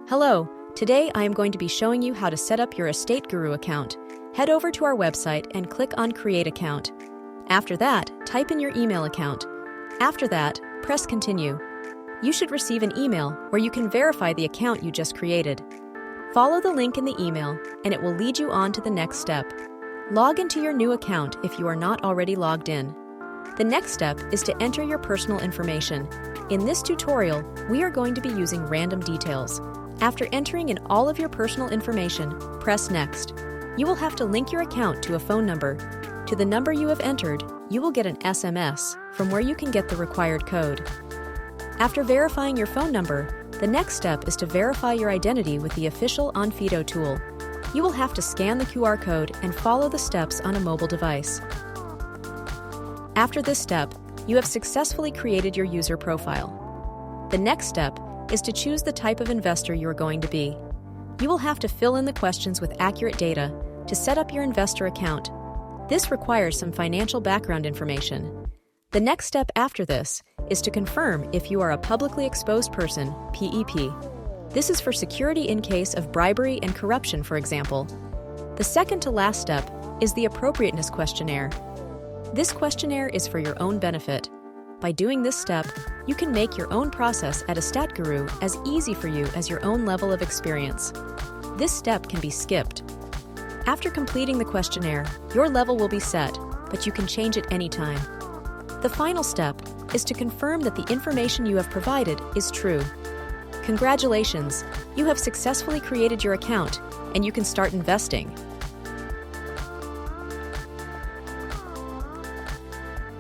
Hello, today I am going to be showing you how to set up your Estateguru account. Head over to our website and click on Create Account. After that, type in your email account. After that, press Continue. You should receive an email where you can verify the account you just created. Follow the link in the email and it will lead you on to the next step. Log into your new account if you are not already logged in. The next step is to enter your personal information. In this tutorial, we are going to be using random details. After entering in all of your personal information, press Next. You will have to link your account to a phone number. To the number you have entered, you will get an SMS from where you can get the required code. After verifying your phone number, the next step is to verify your identity with the official Onfido tool. You will have to scan the QR code and follow the steps on a mobile device. After this step, you have successfully created your user profile. The next step is to choose the type of investor you are going to be. You will have to fill in the questions with accurate data to set up your investor account. This requires some financial background information. The next step after this is to confirm if you are a publicly exposed person, PEP. This is for security in case of bribery and corruption, for example. The second to last step is the appropriateness questionnaire. This questionnaire is for your own benefit. By doing this step, you can make your own process at Estateguru as easy for you as your own level of experience. This step can be skipped. After completing the questionnaire, your level will be set, but you can change it anytime. The final step is to confirm that the information you have provided is true. Congratulations, you have successfully created your account, and you can start investing.